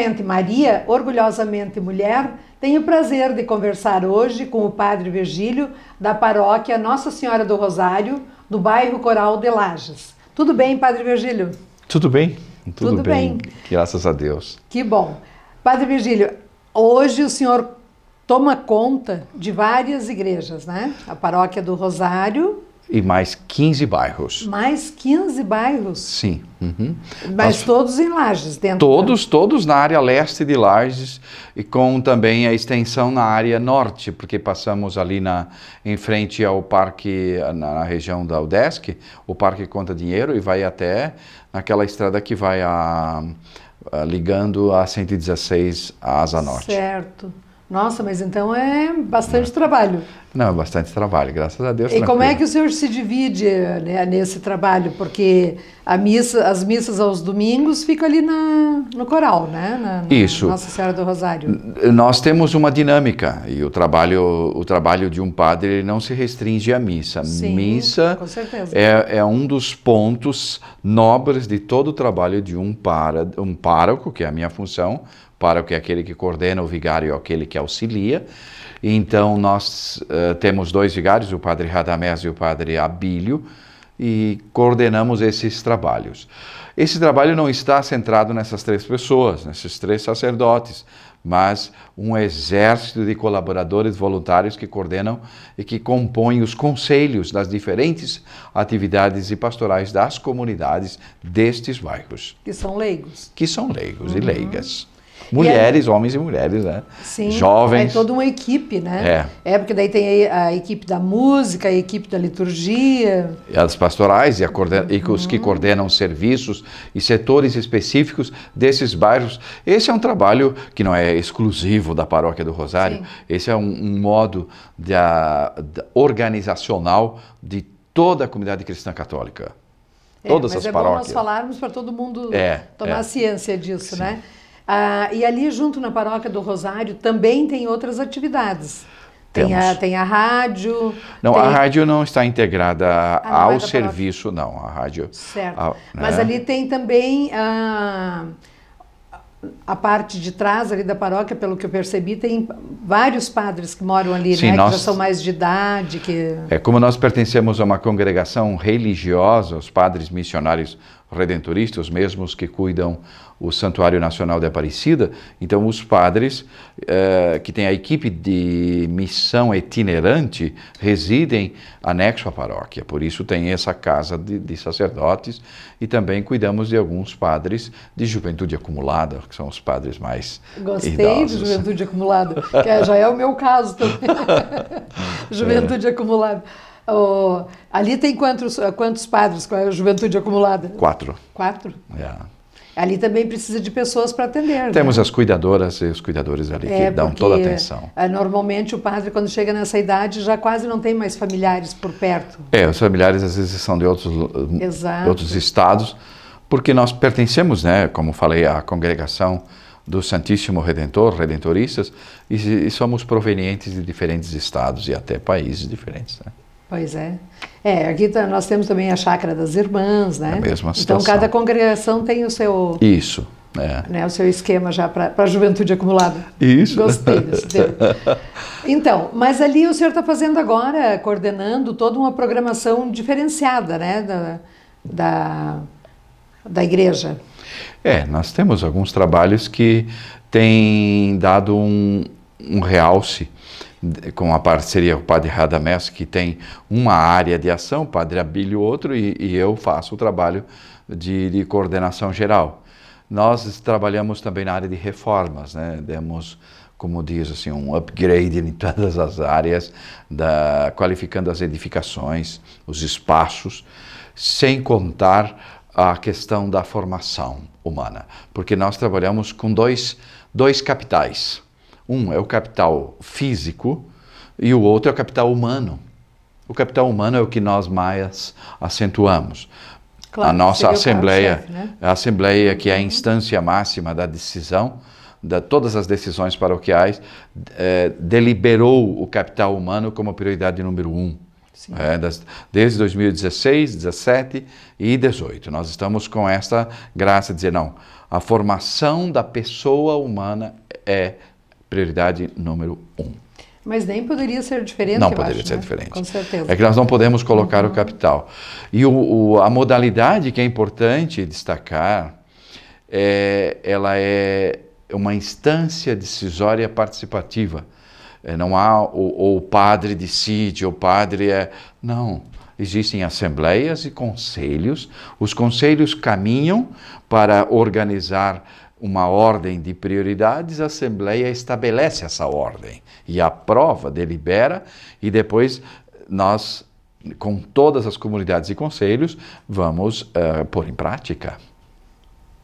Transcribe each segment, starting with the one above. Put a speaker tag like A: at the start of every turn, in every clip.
A: Orgulhosamente Maria, orgulhosamente mulher, tenho o prazer de conversar hoje com o Padre Virgílio, da paróquia Nossa Senhora do Rosário, do bairro Coral de Lages. Tudo bem, Padre Virgílio?
B: Tudo bem,
A: tudo bem.
B: Graças a Deus.
A: Que bom. Padre Virgílio, hoje o senhor toma conta de várias igrejas, né? A paróquia do Rosário...
B: E mais 15 bairros.
A: Mais 15 bairros?
B: Sim. Uhum.
A: Mas todos em Lages?
B: Todos na área leste de Lages e com também a extensão na área norte, porque passamos ali em frente ao parque, na região da UDESC, o Parque Conta Dinheiro, e vai até naquela estrada que vai ligando a 116 à Asa Norte.
A: Certo. Nossa, mas então é bastante trabalho.
B: Não, é bastante trabalho, graças a Deus.
A: E como é que o senhor se divide, né, nesse trabalho? Porque as missas aos domingos ficam ali no coral, né?
B: Isso.
A: Nossa Senhora do Rosário.
B: Nós temos uma dinâmica e o trabalho de um padre não se restringe à missa.
A: Sim,
B: missa
A: com certeza.
B: é um dos pontos nobres de todo o trabalho de um pároco, que é a minha função. Pároco é aquele que coordena, o vigário é aquele que auxilia. Então, nós temos dois vigários, o padre Radamés e o padre Abílio, e coordenamos esses trabalhos. Esse trabalho não está centrado nessas três pessoas, nesses três sacerdotes, mas um exército de colaboradores voluntários que coordenam e que compõem os conselhos das diferentes atividades e pastorais das comunidades destes bairros.
A: Que são leigos.
B: Que são leigos e leigas. Mulheres, homens e mulheres, né?
A: Sim,
B: jovens.
A: É toda uma equipe, né? Porque daí tem a equipe da música, a equipe da liturgia.
B: E as pastorais e os que coordenam serviços e setores específicos desses bairros. Esse é um trabalho que não é exclusivo da Paróquia do Rosário. Sim. Esse é um modo organizacional de toda a comunidade cristã católica. Todas as paróquias.
A: Bom nós falarmos para todo mundo tomar ciência disso,
B: Sim.
A: né? E ali junto na Paróquia do Rosário também tem outras atividades. Tem a rádio...
B: Não, a rádio não está integrada ao serviço, não. A rádio...
A: Certo. Mas ali tem também a parte de trás ali da paróquia, pelo que eu percebi, tem vários padres que moram ali,
B: Sim,
A: né? Que já são mais de idade.
B: Como nós pertencemos a uma congregação religiosa, os padres missionários redentoristas, os mesmos que cuidam o Santuário Nacional de Aparecida, então os padres que têm a equipe de missão itinerante residem anexo à paróquia, por isso tem essa casa de sacerdotes e também cuidamos de alguns padres de juventude acumulada, que são os padres mais
A: Gostei
B: idosos.
A: De juventude acumulada, que já é o meu caso também, juventude acumulada. Ali tem quantos padres com a juventude acumulada?
B: 4.
A: 4? Ali também precisa de pessoas para atender.
B: Temos
A: né?
B: as cuidadoras e os cuidadores ali que dão toda a atenção.
A: Normalmente o padre, quando chega nessa idade, já quase não tem mais familiares por perto.
B: Os familiares às vezes são de outros estados, porque nós pertencemos, né, como falei, à congregação do Santíssimo Redentor, redentoristas, e somos provenientes de diferentes estados e até países diferentes, né?
A: Pois é. Aqui nós temos também a Chácara das Irmãs, né?
B: A mesma situação.
A: Então cada congregação tem o seu...
B: Isso.
A: Né, o seu esquema já para a juventude acumulada.
B: Isso.
A: Gostei desse termo. Então, mas ali o senhor está fazendo agora, coordenando toda uma programação diferenciada, né? Da igreja.
B: Nós temos alguns trabalhos que têm dado um realce com a parceria com o padre Radamés, que tem uma área de ação, o padre Abílio outro, e eu faço o trabalho de coordenação geral. Nós trabalhamos também na área de reformas, né? Demos, como diz assim, um upgrade em todas as áreas, qualificando as edificações, os espaços, sem contar a questão da formação humana, porque nós trabalhamos com dois capitais. Um é o capital físico e o outro é o capital humano. O capital humano é o que nós mais acentuamos.
A: Claro,
B: a nossa assembleia,
A: né?
B: A assembleia que é a instância máxima da decisão, de todas as decisões paroquiais, deliberou o capital humano como prioridade número 1. Desde 2016, 17 e 18. Nós estamos com esta graça de dizer, não, a formação da pessoa humana é prioridade número 1.
A: Mas nem poderia ser diferente,
B: não poderia ser diferente.
A: Com certeza.
B: É que nós não podemos colocar o capital. E a modalidade que é importante destacar, ela é uma instância decisória participativa. Não há o padre decide, o padre é... Não, existem assembleias e conselhos. Os conselhos caminham para organizar uma ordem de prioridades, a Assembleia estabelece essa ordem e aprova, delibera, e depois nós, com todas as comunidades e conselhos, vamos pôr em prática.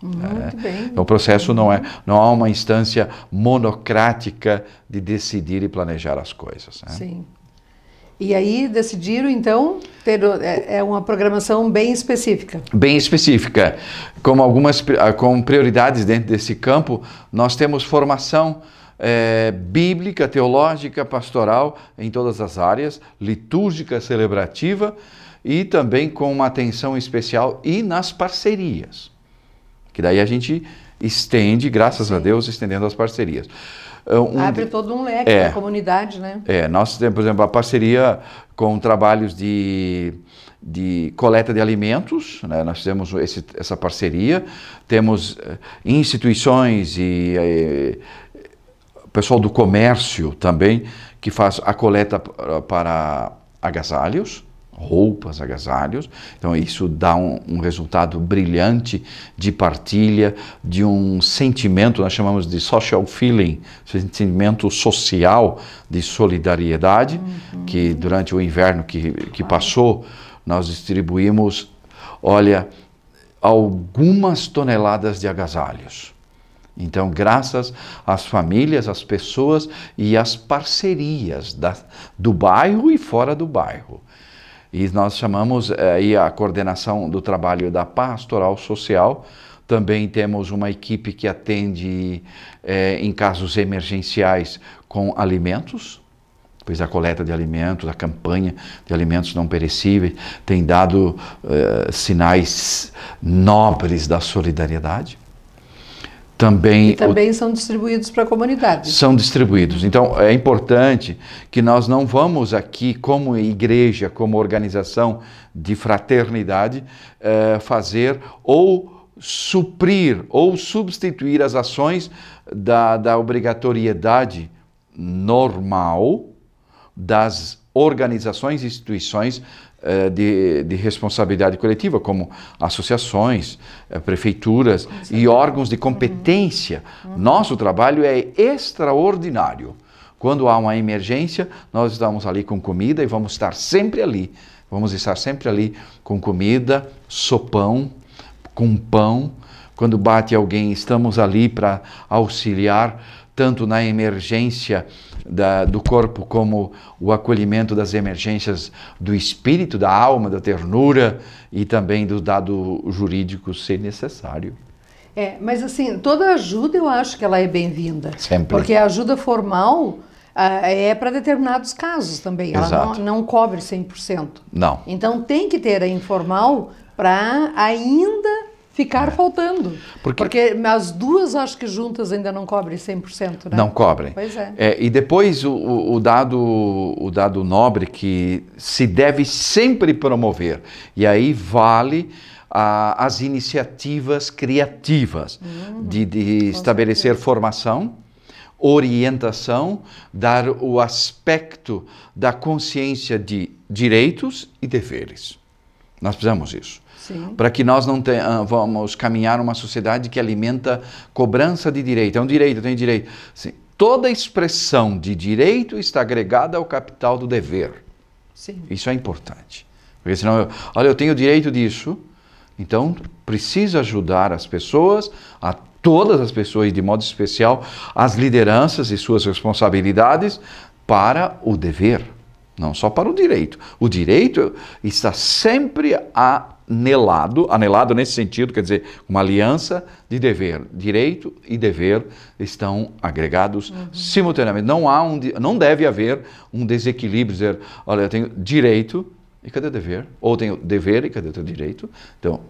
A: Muito bem.
B: O processo não há uma instância monocrática de decidir e planejar as coisas.
A: Sim. E aí decidiram, então, ter uma programação bem específica.
B: Bem específica. Com prioridades dentro desse campo, nós temos formação bíblica, teológica, pastoral, em todas as áreas, litúrgica, celebrativa, e também com uma atenção especial e nas parcerias. Que daí a gente estende, graças a Deus, estendendo as parcerias.
A: Abre todo um leque para a comunidade, né?
B: Nós temos, por exemplo, a parceria com trabalhos de coleta de alimentos, né? Nós fizemos essa parceria, temos instituições e pessoal do comércio também, que faz a coleta para agasalhos, roupas, agasalhos. Então isso dá um resultado brilhante de partilha, de um sentimento, nós chamamos de social feeling, sentimento social de solidariedade, que durante o inverno que passou, nós distribuímos, olha, algumas toneladas de agasalhos. Então, graças às famílias, às pessoas e às parcerias do bairro e fora do bairro. E nós chamamos aí a coordenação do trabalho da pastoral social. Também temos uma equipe que atende em casos emergenciais com alimentos, pois a coleta de alimentos, a campanha de alimentos não perecíveis tem dado sinais nobres da solidariedade.
A: E também são distribuídos para a comunidade.
B: São distribuídos. Então, é importante que nós não vamos aqui, como igreja, como organização de fraternidade, fazer ou suprir ou substituir as ações da obrigatoriedade normal das organizações e instituições de responsabilidade coletiva, como associações, prefeituras e órgãos de competência. Nosso trabalho é extraordinário. Quando há uma emergência, nós estamos ali com comida e vamos estar sempre ali. Vamos estar sempre ali com comida, sopão, com pão. Quando bate alguém, estamos ali para auxiliar, tanto na emergência do corpo como o acolhimento das emergências do espírito, da alma, da ternura e também do dado jurídico, se necessário.
A: Mas assim, toda ajuda eu acho que ela é bem-vinda.
B: Sempre.
A: Porque a ajuda formal é para determinados casos também.
B: Exato.
A: Ela não cobre 100%.
B: Não.
A: Então tem que ter a informal para ainda ficar faltando. Porque as duas, acho que juntas ainda não cobrem 100%, né?
B: Não cobrem.
A: Pois é.
B: E depois o dado nobre que se deve sempre promover, e aí vale as iniciativas criativas de estabelecer formação, orientação, dar o aspecto da consciência de direitos e deveres. Nós precisamos disso. Para que nós não vamos caminhar uma sociedade que alimenta cobrança de direito. É um direito, eu tenho direito. Sim, toda expressão de direito está agregada ao capital do dever.
A: Sim.
B: Isso é importante. Porque senão, olha, eu tenho o direito disso, então preciso ajudar as pessoas, a todas as pessoas, de modo especial, as lideranças e suas responsabilidades para o dever. Não só para o direito. O direito está sempre a anelado nesse sentido, quer dizer, uma aliança de dever. Direito e dever estão agregados simultaneamente. Não deve haver um desequilíbrio, dizer, olha, eu tenho direito e cadê o dever? Ou tenho dever e cadê o teu direito? Então,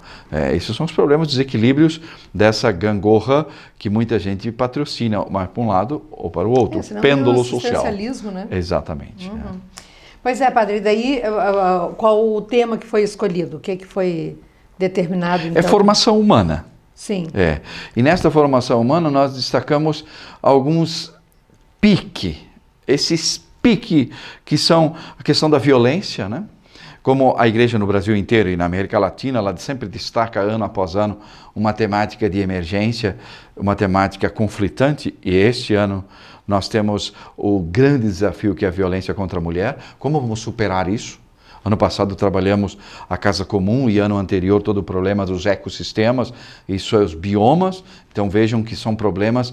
B: esses são os problemas, desequilíbrios dessa gangorra que muita gente patrocina, mais para um lado ou para o outro. Pêndulo social.
A: Né?
B: Exatamente.
A: Pois é, padre, e daí qual o tema que foi escolhido? O que foi determinado? Então?
B: É formação humana.
A: Sim.
B: E nesta formação humana nós destacamos alguns esses piques que são a questão da violência, né? Como a igreja no Brasil inteiro e na América Latina, ela sempre destaca ano após ano uma temática de emergência, uma temática conflitante, e este ano nós temos o grande desafio que é a violência contra a mulher. Como vamos superar isso? Ano passado trabalhamos a Casa Comum e ano anterior todo o problema dos ecossistemas e seus biomas. Então vejam que são problemas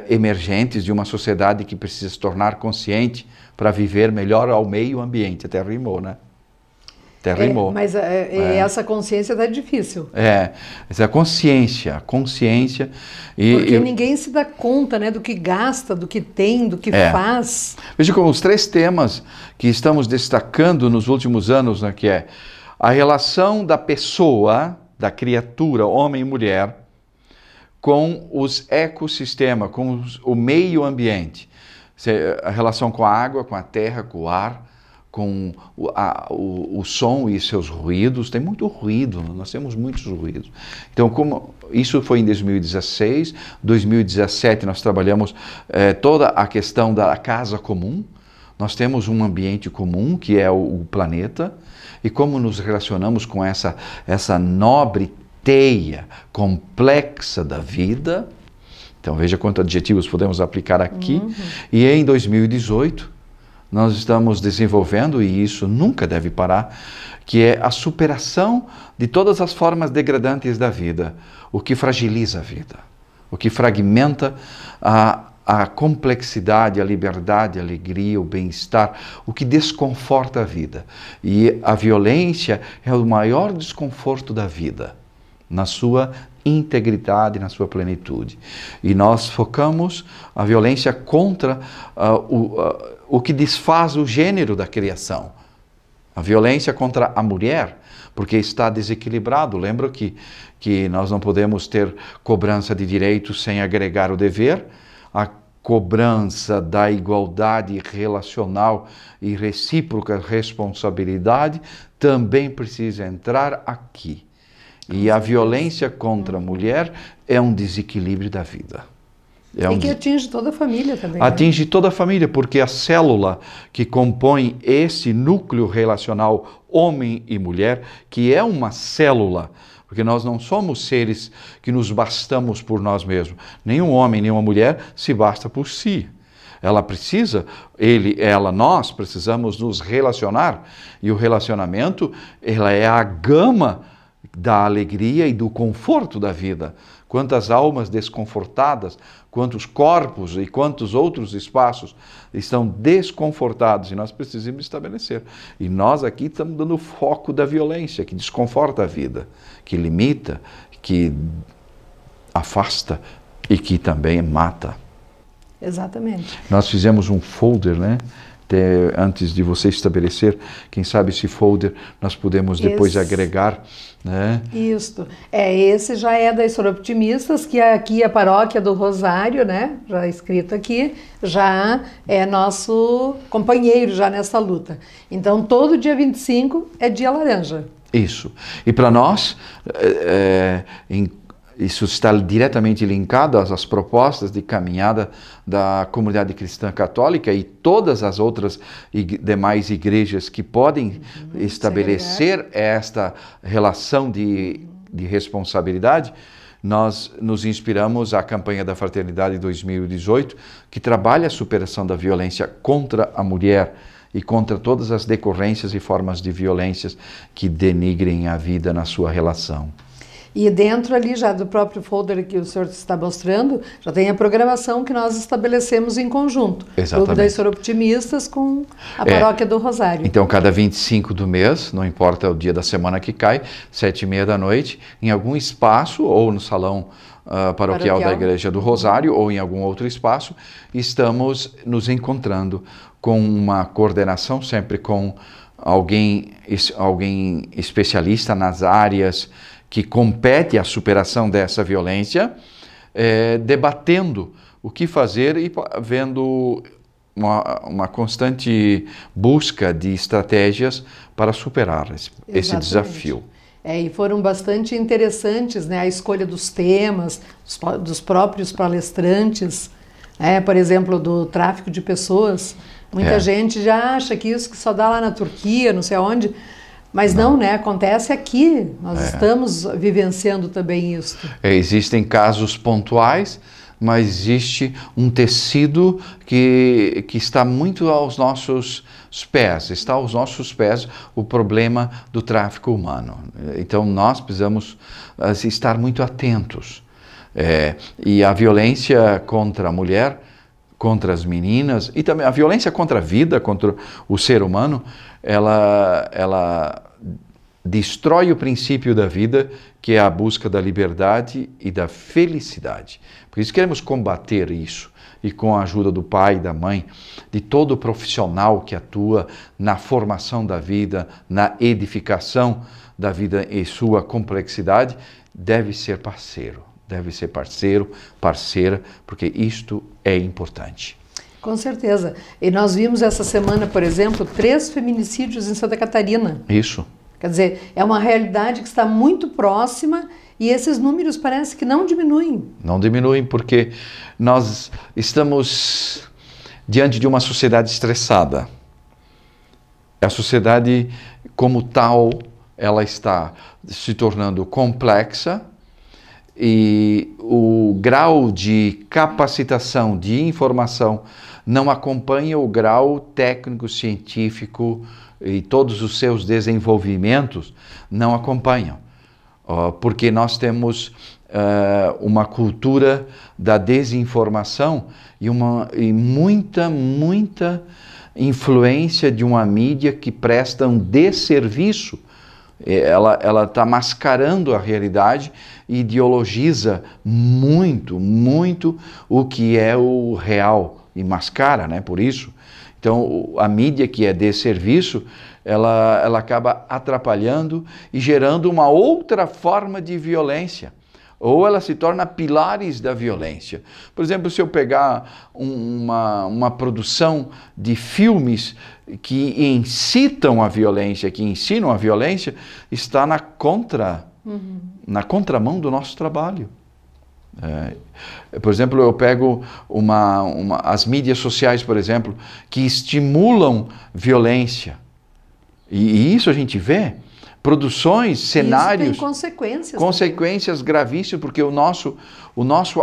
B: emergentes de uma sociedade que precisa se tornar consciente para viver melhor ao meio ambiente. Até rimou, né?
A: Mas essa consciência é difícil.
B: Essa consciência.
A: Porque ninguém se dá conta, né, do que gasta, do que tem, do que faz.
B: Veja como os 3 temas que estamos destacando nos últimos anos, né, que é a relação da pessoa, da criatura, homem e mulher, com os ecossistemas, com o meio ambiente. A relação com a água, com a terra, com o ar, com o som e seus ruídos. Tem muito ruído, nós temos muitos ruídos. Então, como isso foi em 2016, 2017 nós trabalhamos toda a questão da casa comum. Nós temos um ambiente comum, que é o planeta, e como nos relacionamos com essa nobre teia complexa da vida. Então, veja quantos adjetivos podemos aplicar aqui. E em 2018, nós estamos desenvolvendo, e isso nunca deve parar, que é a superação de todas as formas degradantes da vida, o que fragiliza a vida, o que fragmenta a complexidade, a liberdade, a alegria, o bem-estar, o que desconforta a vida. E a violência é o maior desconforto da vida, na sua integridade, na sua plenitude. E nós focamos a violência contra o que desfaz o gênero da criação. A violência contra a mulher, porque está desequilibrado. Lembra que nós não podemos ter cobrança de direitos sem agregar o dever. A cobrança da igualdade relacional e recíproca responsabilidade também precisa entrar aqui. E a violência contra a mulher é um desequilíbrio da vida.
A: E que atinge toda a família também.
B: Atinge toda a família, porque a célula que compõe esse núcleo relacional homem e mulher, que é uma célula, porque nós não somos seres que nos bastamos por nós mesmos. Nenhum homem, nenhuma mulher se basta por si. Ela precisa, nós precisamos nos relacionar. E o relacionamento, ela é a gama da alegria e do conforto da vida. Quantas almas desconfortadas, quantos corpos e quantos outros espaços estão desconfortados, e nós precisamos estabelecer. E nós aqui estamos dando foco da violência, que desconforta a vida, que limita, que afasta e que também mata.
A: Exatamente.
B: Nós fizemos um folder, né? Antes de você estabelecer, quem sabe esse folder nós podemos depois agregar, né?
A: Isso. Esse já é das Soroptimistas, que aqui a paróquia do Rosário, né? Já escrito aqui, já é nosso companheiro já nessa luta. Então, todo dia 25 é dia laranja.
B: Isso. E para nós, isso está diretamente linkado às propostas de caminhada da comunidade cristã católica e todas as outras demais igrejas que podem estabelecer esta relação de responsabilidade. Nós nos inspiramos à campanha da Fraternidade 2018, que trabalha a superação da violência contra a mulher e contra todas as decorrências e formas de violências que denigrem a vida na sua relação.
A: E dentro ali já do próprio folder que o senhor está mostrando, já tem a programação que nós estabelecemos em conjunto.
B: Exatamente.
A: Clube das Soroptimistas com a Paróquia do Rosário.
B: Então, cada 25 do mês, não importa o dia da semana que cai, 7h30 da noite, em algum espaço, ou no salão paroquial da Igreja do Rosário, ou em algum outro espaço, estamos nos encontrando com uma coordenação, sempre com alguém especialista nas áreas que compete à superação dessa violência, debatendo o que fazer e vendo uma constante busca de estratégias para superar esse desafio.
A: E foram bastante interessantes, né, a escolha dos temas, dos próprios palestrantes, por exemplo, do tráfico de pessoas. Muita gente já acha que isso que só dá lá na Turquia, não sei aonde, mas não, né? Acontece aqui. Nós estamos vivenciando também isso.
B: Existem casos pontuais, mas existe um tecido que está muito aos nossos pés. Está aos nossos pés o problema do tráfico humano. Então nós precisamos estar muito atentos. E a violência contra a mulher, contra as meninas, e também a violência contra a vida, contra o ser humano, ela destrói o princípio da vida, que é a busca da liberdade e da felicidade. Por isso queremos combater isso, e com a ajuda do pai e da mãe, de todo profissional que atua na formação da vida, na edificação da vida e sua complexidade, deve ser parceiro. Deve ser parceiro, parceira, porque isto é importante.
A: Com certeza. E nós vimos essa semana, por exemplo, 3 feminicídios em Santa Catarina.
B: Isso.
A: Quer dizer, é uma realidade que está muito próxima e esses números parece que não diminuem.
B: Não diminuem porque nós estamos diante de uma sociedade estressada. A sociedade, como tal, ela está se tornando complexa, e o grau de capacitação, de informação, não acompanha o grau técnico, científico e todos os seus desenvolvimentos não acompanham. Porque nós temos uma cultura da desinformação e muita influência de uma mídia que presta um desserviço. Ela está mascarando a realidade e ideologiza muito o que é o real e mascara, né? Por isso. Então, a mídia que é desserviço, ela acaba atrapalhando e gerando uma outra forma de violência. Ou ela se torna pilares da violência. Por exemplo, se eu pegar uma produção de filmes que incitam a violência, que ensinam a violência, está na contramão do nosso trabalho. Por exemplo, eu pego as mídias sociais, por exemplo, que estimulam violência. E isso a gente vê. Produções, cenários,
A: isso tem
B: consequências gravíssimas, porque o nosso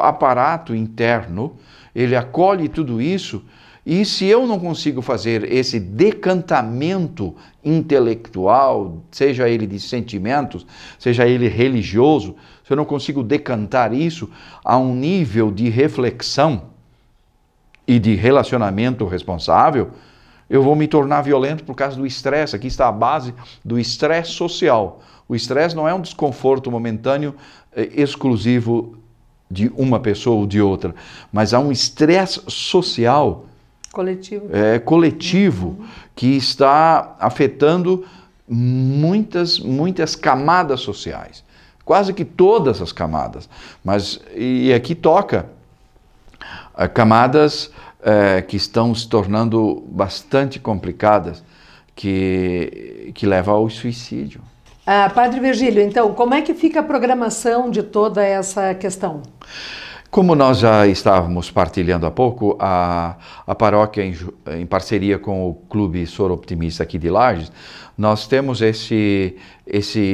B: aparato interno, ele acolhe tudo isso, e se eu não consigo fazer esse decantamento intelectual, seja ele de sentimentos, seja ele religioso, se eu não consigo decantar isso a um nível de reflexão e de relacionamento responsável, eu vou me tornar violento por causa do estresse. Aqui está a base do estresse social. O estresse não é um desconforto momentâneo exclusivo de uma pessoa ou de outra, mas há um estresse social coletivo que está afetando muitas camadas sociais. Quase que todas as camadas. E aqui toca camadas que estão se tornando bastante complicadas, que levam ao suicídio.
A: Padre Virgílio, então, como é que fica a programação de toda essa questão?
B: Como nós já estávamos partilhando há pouco, a paróquia, em parceria com o Clube Soroptimista aqui de Lages, nós temos esse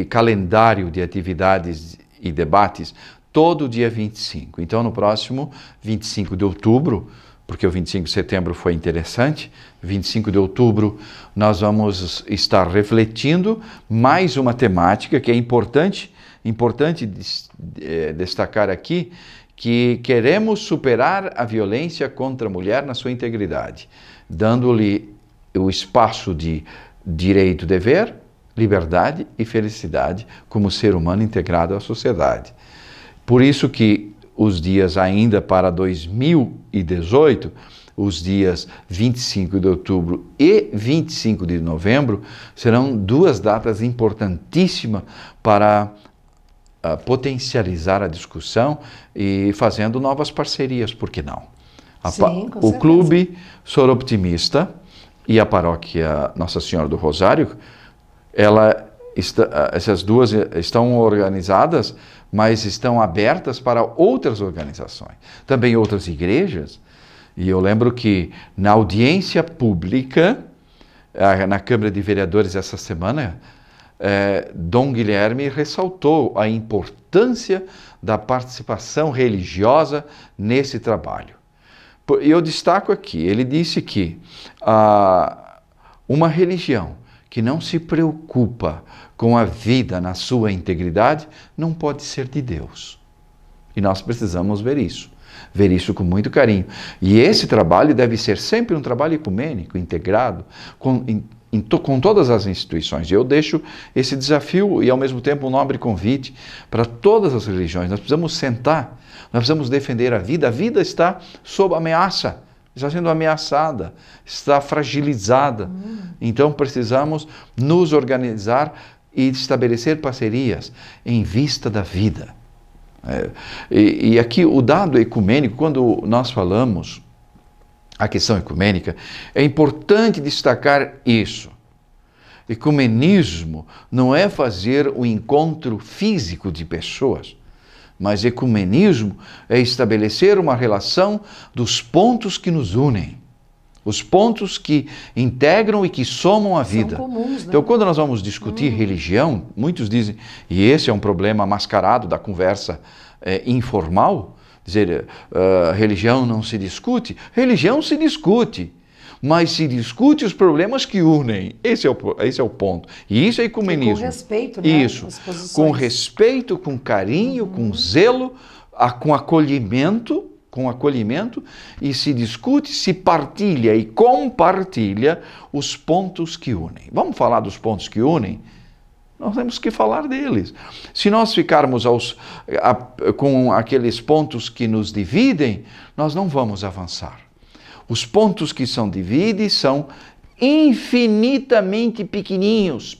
B: calendário de atividades e debates todo dia 25. Então, no próximo 25 de outubro, porque o 25 de setembro foi interessante, 25 de outubro nós vamos estar refletindo mais uma temática que é importante importante destacar aqui que queremos superar a violência contra a mulher na sua integridade, dando-lhe o espaço de direito, dever, liberdade e felicidade como ser humano integrado à sociedade. Por isso que os dias ainda para 2018, os dias 25 de outubro e 25 de novembro, serão duas datas importantíssimas para potencializar a discussão e fazendo novas parcerias, por que não?
A: Sim, com
B: o
A: certeza.
B: Clube Soroptimista e a Paróquia Nossa Senhora do Rosário, essas duas estão organizadas, mas estão abertas para outras organizações, também outras igrejas. E eu lembro que na audiência pública, na Câmara de Vereadores essa semana, Dom Guilherme ressaltou a importância da participação religiosa nesse trabalho. E eu destaco aqui, ele disse que uma religião que não se preocupa com a vida na sua integridade não pode ser de Deus. E nós precisamos ver isso com muito carinho. E esse trabalho deve ser sempre um trabalho ecumênico, integrado, com todas as instituições. Eu deixo esse desafio e, ao mesmo tempo, um nobre convite para todas as religiões. Nós precisamos sentar, nós precisamos defender a vida. A vida está sob ameaça, está sendo ameaçada, está fragilizada. Então, precisamos nos organizar e estabelecer parcerias em vista da vida. E aqui o dado ecumênico, quando nós falamos a questão ecumênica, é importante destacar isso. Ecumenismo não é fazer um encontro físico de pessoas, mas ecumenismo é estabelecer uma relação dos pontos que nos unem, os pontos que integram e que somam a vida.
A: São comuns, né?
B: Então, quando nós vamos discutir religião, muitos dizem, e esse é um problema mascarado da conversa informal, dizer, religião não se discute. Religião se discute, mas se discute os problemas que unem. Esse é o ponto. E isso é ecumenismo.
A: E com respeito, né?
B: Isso.
A: As posições.
B: Com respeito, com carinho, com zelo, com acolhimento, e se discute, se partilha e compartilha os pontos que unem. Vamos falar dos pontos que unem? Nós temos que falar deles. Se nós ficarmos com aqueles pontos que nos dividem, nós não vamos avançar. Os pontos que dividem são infinitamente pequeninhos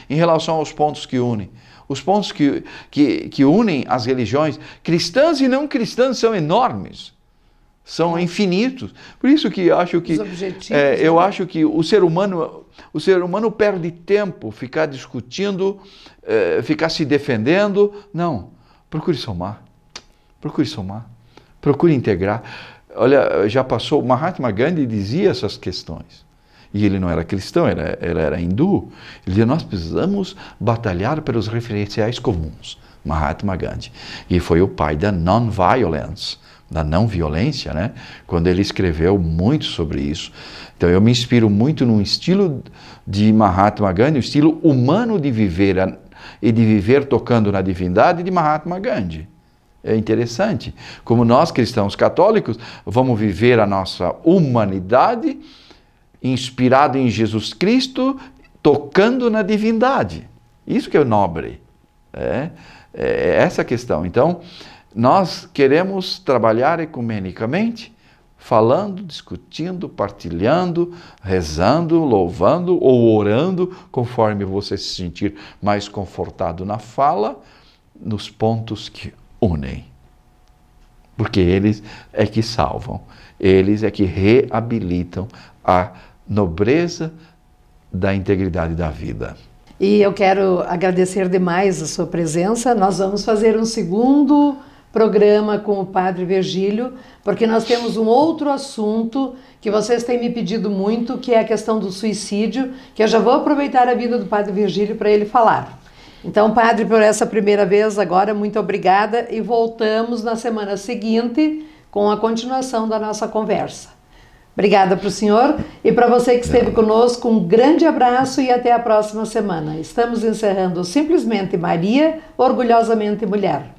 B: em relação aos pontos que unem. Os pontos que unem as religiões cristãs e não cristãs são enormes, são infinitos. Por isso que acho que eu acho que o ser humano perde tempo ficar discutindo, ficar se defendendo. Não, procure somar, procure integrar. Olha, já passou, Mahatma Gandhi dizia essas questões. E ele não era cristão, ele era hindu. Ele dizia, nós precisamos batalhar pelos referenciais comuns. Mahatma Gandhi. E foi o pai da non-violence, da não violência, né? Quando ele escreveu muito sobre isso. Então eu me inspiro muito no estilo de Mahatma Gandhi, o estilo humano de viver e de viver tocando na divindade de Mahatma Gandhi. É interessante. Como nós cristãos católicos vamos viver a nossa humanidade inspirado em Jesus Cristo, tocando na divindade. Isso que é nobre. É essa a questão. Então, nós queremos trabalhar ecumenicamente, falando, discutindo, partilhando, rezando, louvando ou orando, conforme você se sentir mais confortado na fala, nos pontos que unem. Porque eles é que salvam, eles é que reabilitam a nobreza da integridade da vida.
A: E eu quero agradecer demais a sua presença. Nós vamos fazer um segundo programa com o Padre Virgílio, porque nós temos um outro assunto que vocês têm me pedido muito, que é a questão do suicídio, que eu já vou aproveitar a vida do Padre Virgílio para ele falar. Então, Padre, por essa primeira vez agora, muito obrigada e voltamos na semana seguinte com a continuação da nossa conversa. Obrigada para o senhor e para você que esteve conosco, um grande abraço e até a próxima semana. Estamos encerrando Simplesmente Maria, Orgulhosamente Mulher.